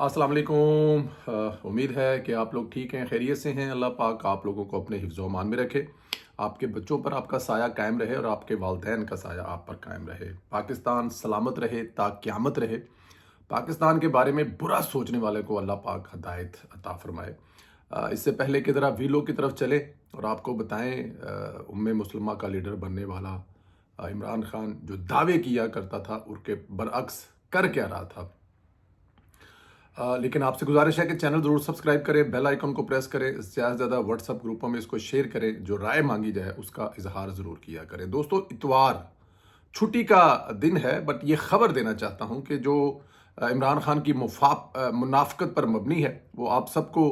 अस्सलाम वालेकुम। उम्मीद है कि आप लोग ठीक हैं, खैरियत से हैं। अल्लाह पाक आप लोगों को अपने हिफ्ज़ व अमान में रखे, आपके बच्चों पर आपका साया कायम रहे और आपके वालिदैन का साया आप पर कायम रहे। पाकिस्तान सलामत रहे ता क़यामत रहे। पाकिस्तान के बारे में बुरा सोचने वाले को अल्लाह पाक हदायत अता फरमाए। इससे पहले कि ज़रा वीलो की तरफ चले और आपको बताएं, उम्मे मुसलमा का लीडर बनने वाला इमरान खान जो दावे किया करता था उसके बरअक्स कर क्या रहा था। लेकिन आपसे गुजारिश है कि चैनल ज़रूर सब्सक्राइब करें, बेल आइकन को प्रेस करें, ज़्यादा से ज़्यादा व्हाट्सएप ग्रुपों में इसको शेयर करें, जो राय मांगी जाए उसका इजहार ज़रूर किया करें। दोस्तों, इतवार छुट्टी का दिन है, बट ये खबर देना चाहता हूँ कि जो इमरान खान की मुनाफकत पर मबनी है, वो आप सबको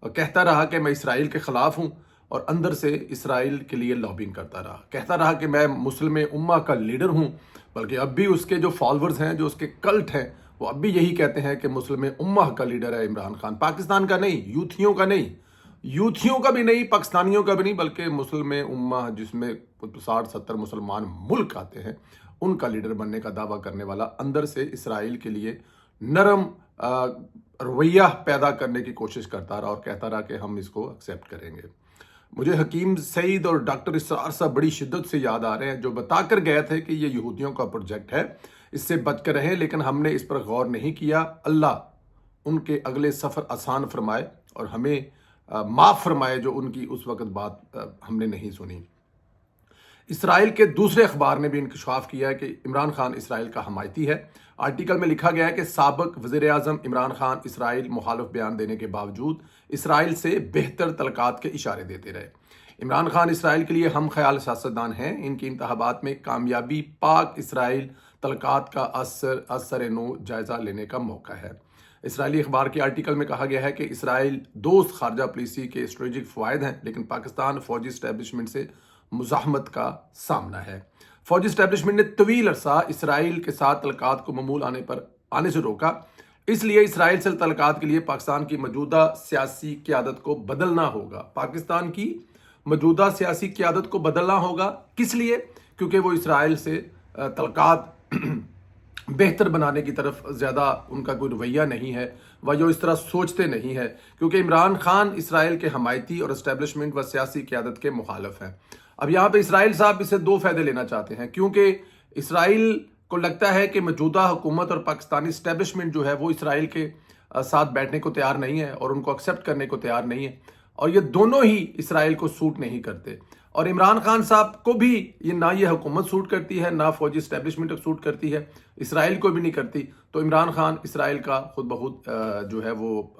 कहता रहा कि मैं इसराइल के ख़िलाफ़ हूँ और अंदर से इसराइल के लिए लॉबिंग करता रहा, कहता रहा कि मैं मुस्लिम उम्मा का लीडर हूँ। बल्कि अब भी उसके जो फॉलोअर्स हैं, जो उसके कल्ट हैं, वो अब भी यही कहते हैं कि मुस्लिम उम्मा का लीडर है इमरान खान। पाकिस्तान का नहीं, यूथियों का नहीं, यूथियों का भी नहीं, पाकिस्तानियों का भी नहीं, बल्कि मुस्लिम उम्मा जिसमें 60-70 मुसलमान मुल्क आते हैं, उनका लीडर बनने का दावा करने वाला अंदर से इसराइल के लिए नरम रवैया पैदा करने की कोशिश करता रहा और कहता रहा कि हम इसको एक्सेप्ट करेंगे। मुझे हकीम सईद और डॉक्टर इसरार साहब बड़ी शिद्दत से याद आ रहे हैं, जो बताकर गए थे कि ये यहूदियों का प्रोजेक्ट है, इससे बच कर रहें, लेकिन हमने इस पर गौर नहीं किया। अल्लाह उनके अगले सफ़र आसान फरमाए और हमें माफ़ फरमाए जो उनकी उस वक़्त बात हमने नहीं सुनी। इसराइल के दूसरे अखबार ने भी इंकशाफ किया है कि इमरान खान इसराइल का हमायती है। आर्टिकल में लिखा गया है कि साबिक वज़ीर-ए-आज़म इमरान खान इसराइल मुखालिफ बयान देने के बावजूद इसराइल से बेहतर तलकात के इशारे देते रहे। इमरान खान इसराइल के लिए हम ख्याल सियासतदान हैं। इनकी इंतखाबात में कामयाबी पाक इसराइल तलकात का असर नो जायज़ा लेने का मौका है। इसराइली अखबार के आर्टिकल में कहा गया है कि इसराइल दोस्त खारजा पॉलिसी के स्ट्रेटेजिक फ़ायदे हैं, लेकिन पाकिस्तान फौजी इस्टेब्लिशमेंट से मुज़ाहमत का सामना है। फौजी इस्टेब्लिशमेंट ने तवील अरसा इसराइल के साथ तलकात को ममूल आने से रोका, इसलिए इसराइल से तलकात के लिए पाकिस्तान की मौजूदा सियासी क़यादत को बदलना होगा। पाकिस्तान की मौजूदा सियासी क़यादत को बदलना होगा, किस लिए? क्योंकि वो इसराइल से तलकात बेहतर बनाने की तरफ ज़्यादा उनका कोई रवैया नहीं है, वह जो इस तरह सोचते नहीं है, क्योंकि इमरान खान इसराइल के हमायती और इस्टेब्लिशमेंट व सियासी क़यादत के मुखालिफ हैं। अब यहाँ पे इसराइल साहब इससे दो फ़ायदे लेना चाहते हैं, क्योंकि इसराइल को लगता है कि मौजूदा हुकूमत और पाकिस्तानी इस्टेब्लिशमेंट जो है वो इसराइल के साथ बैठने को तैयार नहीं है और उनको एक्सेप्ट करने को तैयार नहीं है, और ये दोनों ही इसराइल को सूट नहीं करते। और इमरान खान साहब को भी ये हुकूमत सूट करती है, ना फौजी इस्टेब्लिशमेंट सूट करती है, इसराइल को भी नहीं करती। तो इमरान खान इसराइल का खुद बहुत जो है वो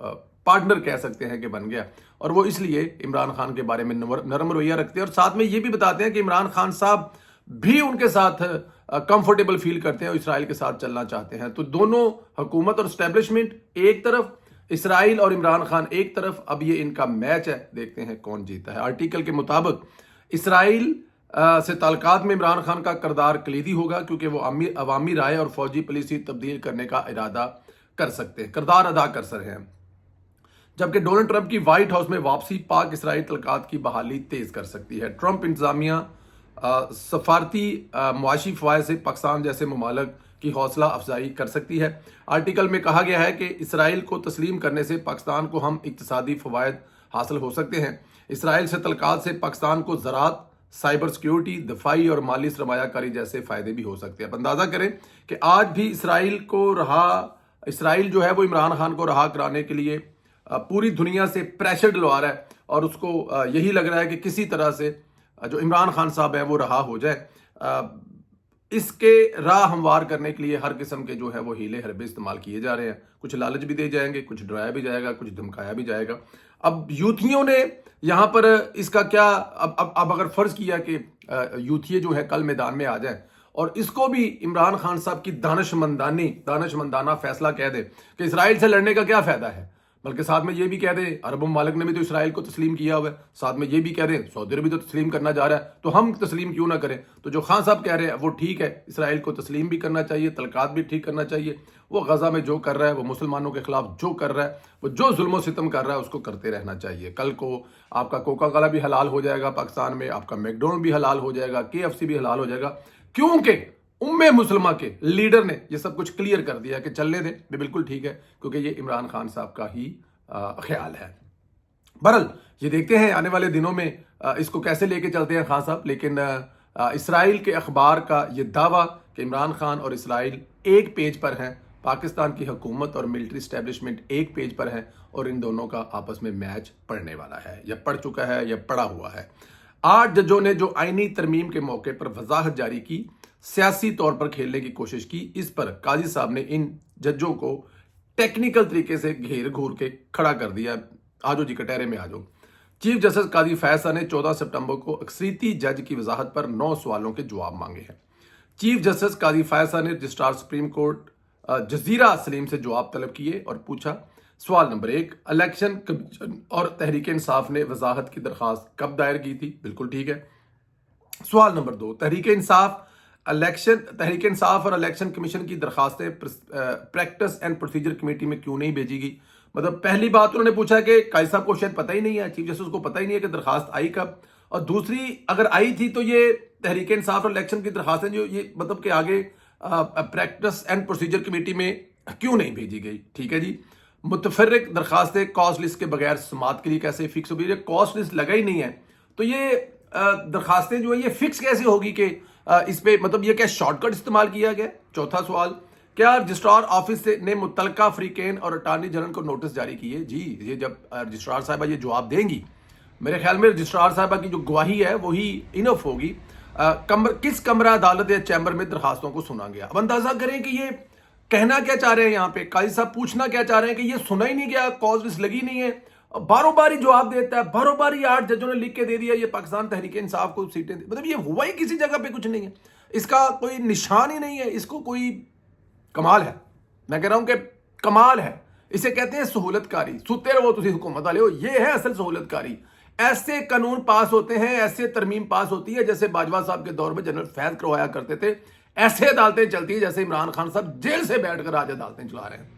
पार्टनर कह सकते हैं कि बन गया, और वो इसलिए इमरान खान के बारे में नरम रवैया रखते हैं और साथ में ये भी बताते हैं कि इमरान खान साहब भी उनके साथ कंफर्टेबल फील करते हैं और इसराइल के साथ चलना चाहते हैं। तो दोनों हुकूमत और इस्टेब्लिशमेंट एक तरफ, इसराइल और इमरान खान एक तरफ। अब ये इनका मैच है, देखते हैं कौन जीता है। आर्टिकल के मुताबिक इसराइल से ताल्लुकात में इमरान खान का किरदार कलीदी होगा, क्योंकि वो अवामी राय और फौजी पॉलिसी तब्दील करने का इरादा कर सकते हैं, किरदार अदा कर सकते हैं। जबकि डोनाल्ड ट्रंप की व्हाइट हाउस में वापसी पाक इसराइल तल्लुकात की बहाली तेज कर सकती है। ट्रंप इंतजामिया सफारती मुआशी फ़वायद से पाकिस्तान जैसे ममालिक की हौसला अफजाई कर सकती है। आर्टिकल में कहा गया है कि इसराइल को तस्लीम करने से पाकिस्तान को हम इक्तसादी फ़वायद हासिल हो सकते हैं। इसराइल से तल्लुकात से पाकिस्तान को ज़राअत, साइबर सिक्योरिटी, दफाई और माली सरमायाकारी जैसे फ़ायदे भी हो सकते हैं। अब अंदाज़ा करें कि आज भी इसराइल जो है वो इमरान खान को रहा कराने के लिए पूरी दुनिया से प्रेशर डलवा रहा है, और उसको यही लग रहा है कि किसी तरह से जो इमरान खान साहब है वो रहा हो जाए। इसके राह हमवार करने के लिए हर किस्म के जो है वो हीले हरबे इस्तेमाल किए जा रहे हैं। कुछ लालच भी दे जाएंगे, कुछ डराया भी जाएगा, कुछ धमकाया भी जाएगा। अब यूथियों ने यहाँ पर इसका क्या, अब अगर फर्ज किया कि यूथिये जो है कल मैदान में आ जाए और इसको भी इमरान खान साहब की दानिशमंदाना फैसला कह दे कि इसराइल से लड़ने का क्या फ़ायदा है, बल्कि साथ में ये भी कह दे अरब ममालिक ने भी तो इसराइल को तस्लीम किया हुआ है, साथ में ये भी कह दे सऊदी अरब भी तो तस्लीम करना जा रहा है, तो हम तस्लीम क्यों ना करें। तो जो खान साहब कह रहे हैं वो ठीक है, इसराइल को तस्लीम भी करना चाहिए, तल्लुकात भी ठीक करना चाहिए। वो गजा में जो कर रहा है, वो मुसलमानों के खिलाफ जो कर रहा है, वो जो जुल्म सितम कर रहा है, उसको करते रहना चाहिए। कल को आपका कोका कोला भी हलाल हो जाएगा पाकिस्तान में, आपका मैकडोनल्ड भी हलाल हो जाएगा, KFC भी हलाल हो जाएगा, क्योंकि उम्मे मुसलमा के लीडर ने ये सब कुछ क्लियर कर दिया कि चलने दें, भी बिल्कुल ठीक है, क्योंकि ये इमरान खान साहब का ही ख्याल है। बहरहाल ये देखते हैं आने वाले दिनों में इसको कैसे लेके चलते हैं खान साहब। लेकिन इसराइल के अखबार का ये दावा कि इमरान खान और इसराइल एक पेज पर हैं, पाकिस्तान की हुकूमत और मिलिट्री स्टैब्लिशमेंट एक पेज पर है, और इन दोनों का आपस में मैच पड़ने वाला है, या पड़ चुका है या पड़ा हुआ है। 8 जजों ने जो आईनी तरमीम के मौके पर वजाहत जारी की, सियासी तौर पर खेलने की कोशिश की, इस पर काजी साहब ने इन जजों को टेक्निकल तरीके से घेर घूर के खड़ा कर दिया। आजो जी कटहरे में आजो। चीफ जस्टिस काजी फैसला ने 14 सितंबर को अक्सरीती जज की वजाहत पर 9 सवालों के जवाब मांगे हैं। चीफ जस्टिस काजी फैसला ने रजिस्ट्रार सुप्रीम कोर्ट जजीरा सलीम से जवाब तलब किए और पूछा, सवाल नंबर 1, इलेक्शन कमीशन और तहरीक इंसाफ ने वजाहत की दरखास्त कब दायर की थी? बिल्कुल ठीक है। सवाल नंबर 2, तहरीक इंसाफ और इलेक्शन कमीशन की दरखास्तें प्रैक्टिस एंड प्रोसीजर कमेटी में क्यों नहीं भेजी गई? मतलब पहली बात उन्होंने पूछा कि काजी साहब को शायद पता ही नहीं है, चीफ जस्टिस को पता ही नहीं है कि दरखास्त आई कब, और दूसरी अगर आई थी तो ये तहरीक इंसाफ और इलेक्शन की दरखास्तें जो ये मतलब कि आगे प्रैक्टिस एंड प्रोसीजर कमेटी में क्यों नहीं भेजी गई? ठीक है जी। मुतफर्रिक दरखास्तें कॉस्ट लिस्ट के बगैर समात के लिए कैसे फिक्स होगी? कॉस्ट लिस्ट लगा ही नहीं है तो ये दरखास्तें जो है ये फिक्स कैसे होगी कि इस पे मतलब ये क्या शॉर्टकट इस्तेमाल किया गया? चौथा सवाल, क्या रजिस्ट्रार ऑफिस ने मुतलका फ्रीकेन और अटॉर्नी जनरल को नोटिस जारी किए? जी, ये जब रजिस्ट्रार साहबा ये जवाब देंगी, मेरे ख्याल में रजिस्ट्रार साहबा की जो गवाही है वही इनफ होगी। किस कमरा अदालत या चैम्बर में दरखास्तों को सुना गया? अब अंदाजा करें कि ये कहना क्या चाह रहे हैं यहाँ पे, काजी साहब पूछना क्या चाह रहे हैं कि ये सुना ही नहीं गया, कॉज लिस्ट लगी नहीं है, बारों बारी जवाब देता है, बारों बारी 8 जजों ने लिख के दे दिया ये पाकिस्तान तहरीक इंसाफ को सीटें, मतलब ये हुआ ही किसी जगह पे कुछ नहीं है, इसका कोई निशान ही नहीं है, इसको कोई कमाल है, मैं कह रहा हूं कि कमाल है। इसे कहते हैं सहूलतकारी, सुते रहो तुसी हुकूमत वाले हो, ये है असल सहूलतकारी। ऐसे कानून पास होते हैं, ऐसे तरमीम पास होती है जैसे बाजवा साहब के दौर में जनरल फैज करवाया करते थे, ऐसे अदालतें चलती है जैसे इमरान खान साहब जेल से बैठकर आज अदालतें चला रहे हैं।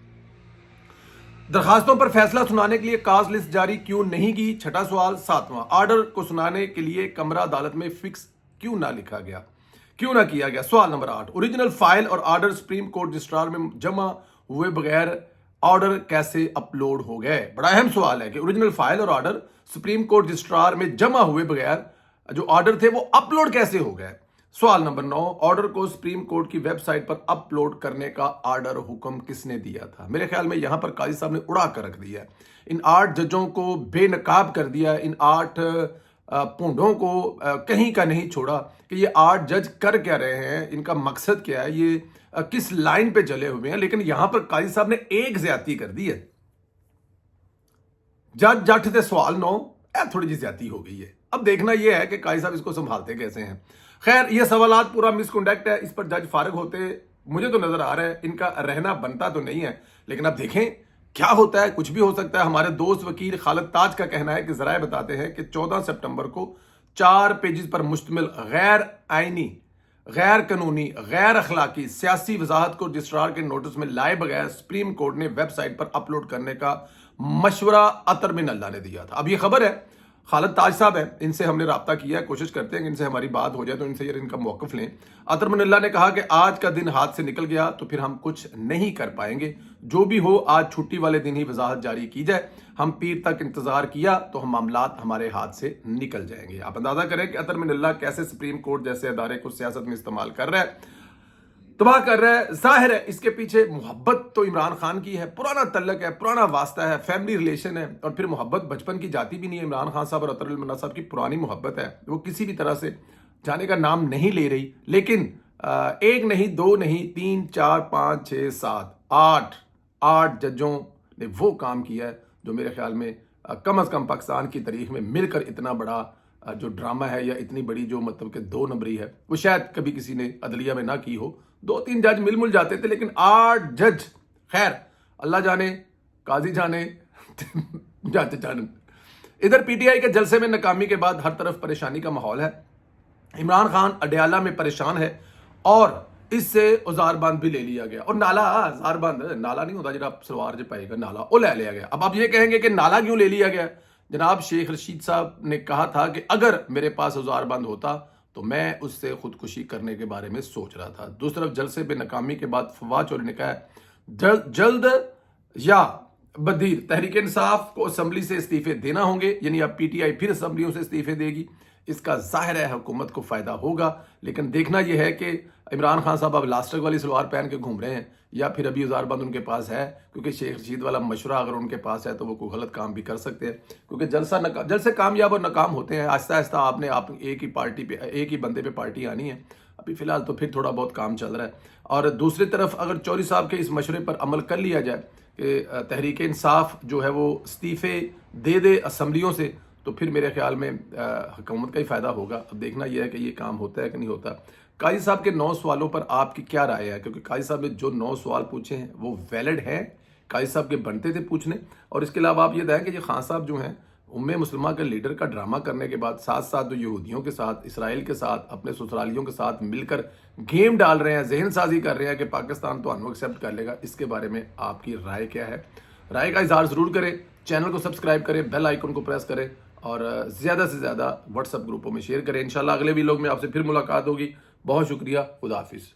दरखास्तों पर फैसला सुनाने के लिए काज लिस्ट जारी क्यों नहीं की? छठा सवाल। 7वां, ऑर्डर को सुनाने के लिए कमरा अदालत में फिक्स क्यों ना लिखा गया, क्यों ना किया गया? सवाल नंबर 8, ओरिजिनल फाइल और ऑर्डर सुप्रीम कोर्ट रजिस्ट्रार में जमा हुए बगैर ऑर्डर कैसे अपलोड हो गए? बड़ा अहम सवाल है कि ओरिजिनल फाइल और ऑर्डर सुप्रीम कोर्ट रजिस्ट्रार में जमा हुए बगैर जो ऑर्डर थे वो अपलोड कैसे हो गए? सवाल नंबर 9, ऑर्डर को सुप्रीम कोर्ट की वेबसाइट पर अपलोड करने का ऑर्डर हुक्म किसने दिया था? मेरे ख्याल में यहां पर काजी साहब ने उड़ा कर रख दिया, इन 8 जजों को बेनकाब कर दिया, इन 8 पूंडों को कहीं का नहीं छोड़ा कि ये 8 जज कर क्या रहे हैं, इनका मकसद क्या है, ये किस लाइन पे चले हुए हैं। लेकिन यहां पर काजी साहब ने एक ज्यादती कर दी है, जज जट थे सवाल 9, थोड़ी जी ज्यादती हो गई है। अब देखना यह है कि काजी साहब इसको संभालते कैसे हैं। खैर ये सवालात पूरा मिसकंडक्ट है, इस पर जज फारिग होते मुझे तो नजर आ रहा है, इनका रहना बनता तो नहीं है, लेकिन अब देखें क्या होता है, कुछ भी हो सकता है। हमारे दोस्त वकील खालिद ताज का कहना है कि जराए बताते हैं कि 14 सितंबर को 4 पेजेस पर मुश्तमिल गैर आईनी, गैर कानूनी, गैर अखलाकी सियासी वजाहत को रजिस्ट्रार के नोटिस में लाए बगैर सुप्रीम कोर्ट ने वेबसाइट पर अपलोड करने का मशवरा अतर बिन अल्लाह ने दिया था। अब ये खबर है, खालिद ताज साहब है, इनसे हमने राब्ता किया है, कोशिश करते हैं कि इनसे हमारी बात हो जाए तो इनसे इनका मौकफ लें। अतर बिन अल्लाह ने कहा कि आज का दिन हाथ से निकल गया तो फिर हम कुछ नहीं कर पाएंगे, जो भी हो आज छुट्टी वाले दिन ही वजाहत जारी की जाए। हम पीर तक इंतजार किया तो हम मामलात हमारे हाथ से निकल जाएंगे। आप अंदाजा करें कि अतर बिन अल्लाह कैसे सुप्रीम कोर्ट जैसे अदारे को सियासत में इस्तेमाल कर रहा है, तबाह कर रहा है। जाहिर है इसके पीछे मोहब्बत तो इमरान खान की है, पुराना तल्लक है, पुराना वास्ता है, फैमिली रिलेशन है, और फिर मोहब्बत बचपन की जाती भी नहीं है। इमरान खान साहब और अतर बिन अल्लाह साहब की पुरानी मोहब्बत है, वो किसी भी तरह से जाने का नाम नहीं ले रही। लेकिन 1 नहीं, 2 नहीं, 3, 4, 5, 6, 7, 8 जजों ने वो काम किया है जो मेरे ख्याल में कम अज कम पाकिस्तान की तारीख में मिलकर इतना बड़ा जो ड्रामा है या इतनी बड़ी जो मतलब कि 2 नंबरी है वो शायद कभी किसी ने अदलिया में ना की हो। 2-3 जज मिल जाते थे, लेकिन 8 जज, खैर अल्लाह जाने, काजी जाने, जाते जाने। इधर पीटीआई के जलसे में नाकामी के बाद हर तरफ परेशानी का माहौल है। इमरान खान अडयाला में परेशान है और इससे औजारबंद भी ले लिया गया, और नाला औजारबंद नाला नहीं होता जो आप सलवार च पाएगा, नाला वो ले लिया गया। अब आप ये कहेंगे कि नाला क्यों ले लिया गया? जनाब शेख रशीद साहब ने कहा था कि अगर मेरे पास औजारबंद होता تو میں اس سے خودکشی کرنے کے بارے میں سوچ رہا تھا۔ دوسری طرف جلسے پہ ناکامی کے بعد فواد چودھری نے کہا ہے جلد یا بدیر تحریک انصاف کو اسمبلی سے استعفے دینا ہوں گے، یعنی اب پی ٹی آئی پھر اسمبلیوں سے استعفے دے گی۔ اس کا ظاہر ہے حکومت کو فائدہ ہوگا، لیکن دیکھنا یہ ہے کہ عمران خان صاحب اب لاسٹک والی سلوار پہن کے گھوم رہے ہیں یا پھر ابھی ہزار بند ان کے پاس ہے، کیونکہ شیخ رشید والا مشورہ اگر ان کے پاس ہے تو وہ کوئی غلط کام بھی کر سکتے ہیں، کیونکہ جلسے کامیاب اور ناکام ہوتے ہیں۔ آہستہ آہستہ آپ ایک ہی پارٹی پہ ایک ہی بندے پہ پارٹی آنی ہے۔ ابھی فی الحال تو پھر تھوڑا بہت کام چل رہا ہے۔ اور دوسری طرف اگر چودھری صاحب کے اس مشورے پر عمل کر لیا جائے کہ تحریک انصاف جو ہے وہ استعفے دے اسمبلیوں سے، تو پھر میرے خیال میں حکومت کا ہی فائدہ ہوگا۔ اب دیکھنا یہ ہے کہ یہ کام ہوتا ہے کہ نہیں ہوتا۔ قاضی صاحب کے 9 سوالوں پر آپ کی کیا رائے ہے؟ کیونکہ قاضی صاحب نے جو 9 سوال پوچھے ہیں وہ ویلڈ ہیں، قاضی صاحب کے بنتے تھے پوچھنے۔ اور اس کے علاوہ آپ یہ دیں کہ یہ خان صاحب جو ہیں مسلمہ کے لیڈر کا ڈرامہ کرنے کے بعد ساتھ ساتھ جو یہودیوں کے ساتھ، اسرائیل کے ساتھ، اپنے سسرالیوں کے ساتھ مل کر گیم ڈال رہے ہیں، ذہن سازی کر رہے ہیں کہ پاکستان تو انو ایکسیپٹ کر لے گا، اس کے بارے میں آپ کی رائے کیا ہے؟ رائے کا اظہار ضرور کریں، چینل کو سبسکرائب کریں، بیل آئیکن کو پریس کریں اور زیادہ سے زیادہ واٹس ایپ گروپوں میں شیئر کریں۔ انشاءاللہ اگلے ویلاگ میں آپ سے پھر ملاقات ہوگی۔ بہت شکریہ، خدا حافظ۔